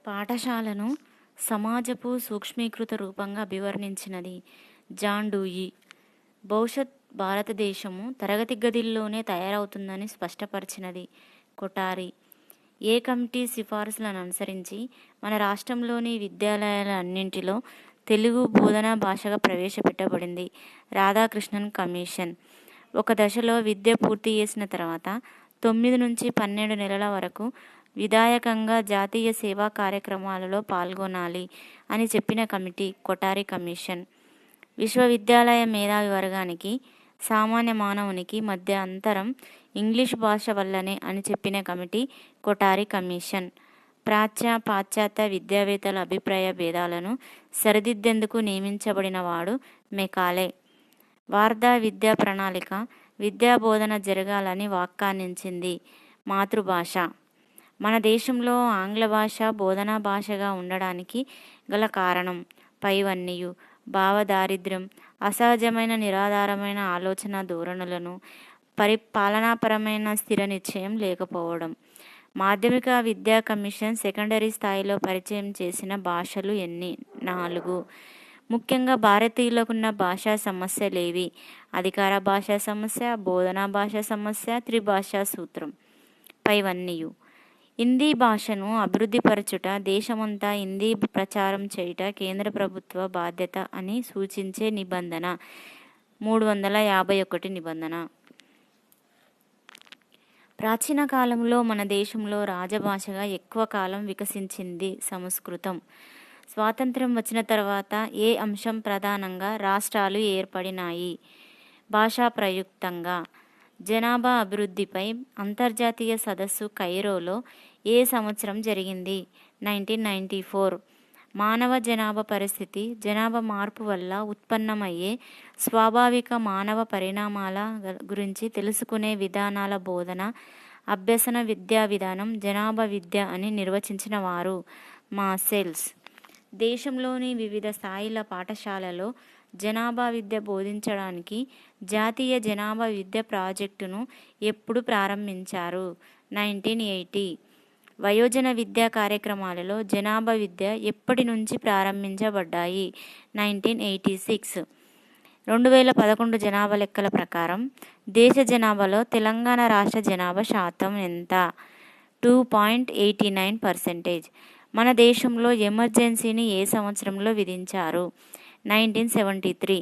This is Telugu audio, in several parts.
పాఠశాలను సమాజపు సూక్ష్మీకృత రూపంగా అభివర్ణించినది జాన్ డూయి. భవిష్యత్ భారతదేశము తరగతి గదిల్లోనే తయారవుతుందని స్పష్టపరిచినది కొఠారి. ఏ కమిటీ సిఫారసులను అనుసరించి మన రాష్ట్రంలోని విద్యాలయాలన్నింటిలో తెలుగు బోధనా భాషగా ప్రవేశపెట్టబడింది? రాధాకృష్ణన్ కమిషన్. ఒక దశలో విద్య పూర్తి చేసిన తర్వాత 9 నుంచి 12 నెలల వరకు విధాయకంగా జాతీయ సేవా కార్యక్రమాలలో పాల్గొనాలి అని చెప్పిన కమిటీ కొఠారి కమిషన్. విశ్వవిద్యాలయ మేధావి వర్గానికి సామాన్య మానవునికి మధ్య అంతరం ఇంగ్లీష్ భాష వల్లనే అని చెప్పిన కమిటీ కొఠారి కమిషన్. ప్రాచ్య పాశ్చాత్య విద్యావేత్తల అభిప్రాయ భేదాలను సరిదిద్దేందుకు నియమించబడిన వాడు మెకాలే. వార్ధా విద్యా ప్రణాళిక విద్యా బోధన జరగాలని వ్యాఖ్యానించింది మాతృభాష. మన దేశంలో ఆంగ్ల భాష బోధనా భాషగా ఉండడానికి గల కారణం పైవన్నీయు భావదారిద్ర్యం, అసహజమైన నిరాధారమైన ఆలోచన ధోరణులను, పాలనాపరమైన స్థిర నిశ్చయం లేకపోవడం. మాధ్యమిక విద్యా కమిషన్ సెకండరీ స్థాయిలో పరిచయం చేసిన భాషలు ఎన్ని? 4. ముఖ్యంగా భారతీయులకున్న భాషా సమస్యలేవి? అధికార భాషా సమస్య, బోధనా భాషా సమస్య, త్రిభాషా సూత్రం. పైవన్నీయు హిందీ భాషను అభివృద్ధిపరచుట, దేశమంతా హిందీ ప్రచారం చేయుట కేంద్ర ప్రభుత్వ బాధ్యత అని సూచించే నిబంధన 351 నిబంధన. ప్రాచీన కాలంలో మన దేశంలో రాజభాషగా ఎక్కువ కాలం వికసించింది సంస్కృతం. స్వాతంత్ర్యం వచ్చిన తర్వాత ఏ అంశం ప్రధానంగా రాష్ట్రాలు ఏర్పడినాయి? భాషా ప్రయుక్తంగా. జనాభా అభివృద్ధిపై అంతర్జాతీయ సదస్సు కైరోలో ఏ సంవత్సరం జరిగింది? 1994. మానవ జనాభా పరిస్థితి, జనాభా మార్పు వల్ల ఉత్పన్నమయ్యే స్వాభావిక మానవ పరిణామాల గురించి తెలుసుకునే విధానాల బోధన, అభ్యసన విద్యా విధానం జనాభా విద్య అని నిర్వచించిన వారు మాసెల్స్. దేశంలోని వివిధ స్థాయిల పాఠశాలలో జనాభా విద్య బోధించడానికి జాతీయ జనాభా విద్య ప్రాజెక్టును ఎప్పుడు ప్రారంభించారు? 1980. వయోజన విద్యా కార్యక్రమాలలో జనాభా విద్య ఎప్పటి నుంచి ప్రారంభించబడ్డాయి? 1986. 2011 జనాభా లెక్కల ప్రకారం దేశ జనాభాలో తెలంగాణ రాష్ట్ర జనాభా శాతం ఎంత? 2.89%. మన దేశంలో ఎమర్జెన్సీని ఏ సంవత్సరంలో విధించారు? 1973.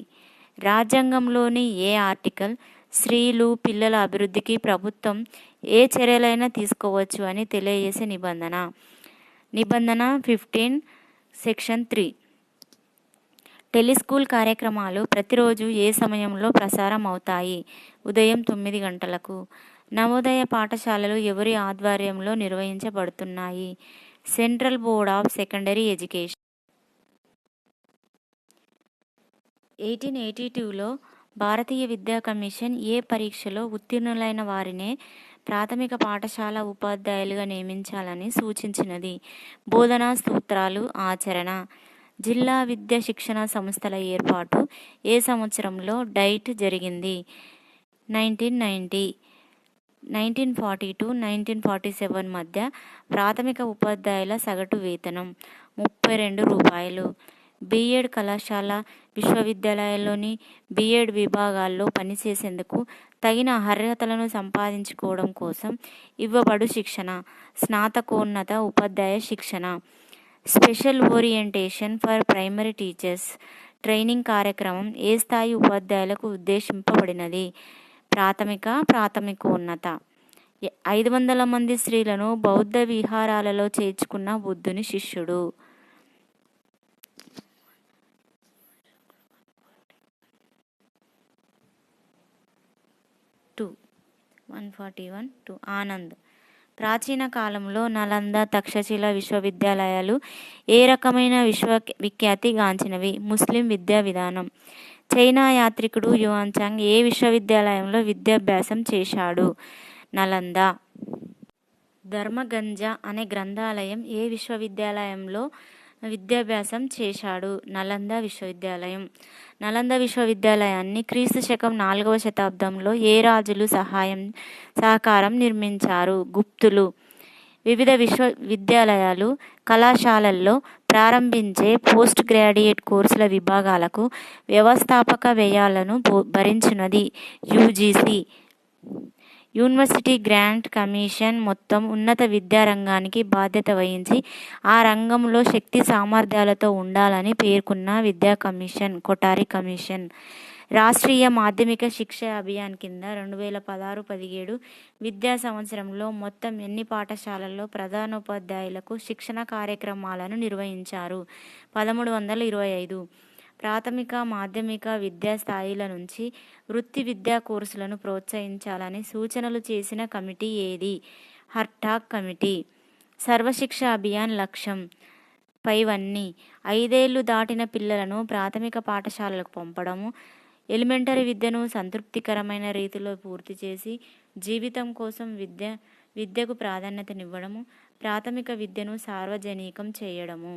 రాజ్యాంగంలోని ఏ ఆర్టికల్ స్త్రీలు పిల్లల అభివృద్ధికి ప్రభుత్వం ఏ చర్యలైనా తీసుకోవచ్చు అని తెలియజేసే నిబంధన? నిబంధన 15 సెక్షన్ 3. టెలిస్కూల్ కార్యక్రమాలు ప్రతిరోజు ఏ సమయంలో ప్రసారం అవుతాయి? ఉదయం 9 గంటలకు. నవోదయ పాఠశాలలు ఎవరి ఆధ్వర్యంలో నిర్వహించబడుతున్నాయి? Central board of secondary education. 1882లో భారతీయ విద్యా కమిషన్ ఏ పరీక్షలో ఉత్తీర్ణులైన వారినే ప్రాథమిక పాఠశాల ఉపాధ్యాయులుగా నియమించాలని సూచించినది? బోధనా సూత్రాలు ఆచరణ. జిల్లా విద్యా శిక్షణ సంస్థల ఏర్పాటు ఏ సంవత్సరంలో డైట్ జరిగింది? 1990. 1940-1947 మధ్య ప్రాథమిక ఉపాధ్యాయుల సగటు వేతనం 32 రూపాయలు. బిఎడ్ కళాశాల విశ్వవిద్యాలయాల్లోని బిఎడ్ విభాగాల్లో పనిచేసేందుకు తగిన అర్హతలను సంపాదించుకోవడం కోసం ఇవ్వబడు శిక్షణ స్నాతకోన్నత ఉపాధ్యాయ శిక్షణ. Special orientation for primary teachers training కార్యక్రమం ఏ స్థాయి ఉపాధ్యాయులకు ఉద్దేశింపబడినది? ప్రాథమికోన్నత. 500 మంది స్త్రీలను బౌద్ధ విహారాలలో చేర్చుకున్న బుద్ధుని శిష్యుడు. 141 ఆనంద్. ప్రాచీన కాలంలో నలంద, తక్షశిల విశ్వవిద్యాలయాలు ఏ రకమైన విశ్వవిఖ్యాతి గాంచినవి? ముస్లిం విద్యా విధానం. చైనా యాత్రికుడు యువాన్చాంగ్ ఏ విశ్వవిద్యాలయంలో విద్యాభ్యాసం చేశాడు? నలంద. ధర్మగంజ అనే గ్రంథాలయం ఏ విశ్వవిద్యాలయంలో విద్యాభ్యాసం చేశాడు? నలంద విశ్వవిద్యాలయం. నలంద విశ్వవిద్యాలయాన్ని క్రీస్తు శకం 4వ శతాబ్దంలో ఏ రాజులు సహకారం నిర్మించారు? గుప్తులు. వివిధ విశ్వవిద్యాలయాలు, కళాశాలల్లో ప్రారంభించే పోస్ట్ గ్రాడ్యుయేట్ కోర్సుల విభాగాలకు వ్యవస్థాపక వ్యయాలను భరించినది యూజీసీ. యూనివర్సిటీ గ్రాంట్ కమిషన్ మొత్తం ఉన్నత విద్యారంగానికి బాధ్యత వహించి ఆ రంగంలో శక్తి సామర్థ్యాలతో ఉండాలని పేర్కొన్న విద్యా కమిషన్ కొఠారి కమిషన్. రాష్ట్రీయ మాధ్యమిక శిక్ష అభియాన్ కింద 2016-17 విద్యా సంవత్సరంలో మొత్తం ఎన్ని పాఠశాలల్లో ప్రధానోపాధ్యాయులకు శిక్షణ కార్యక్రమాలను నిర్వహించారు? 1325. ప్రాథమిక, మాధ్యమిక విద్యా స్థాయిల నుంచి వృత్తి విద్యా కోర్సులను ప్రోత్సహించాలని సూచనలు చేసిన కమిటీ ఏది? హర్టాగ్ కమిటీ. సర్వశిక్ష అభియాన్ లక్ష్యం పైవన్నీ: 5 ఏళ్లు దాటిన పిల్లలను ప్రాథమిక పాఠశాలలకు పంపడము, ఎలిమెంటరీ విద్యను సంతృప్తికరమైన రీతిలో పూర్తి చేసి జీవితం కోసం విద్యకు ప్రాధాన్యతనివ్వడము, ప్రాథమిక విద్యను సార్వజనికం చేయడము.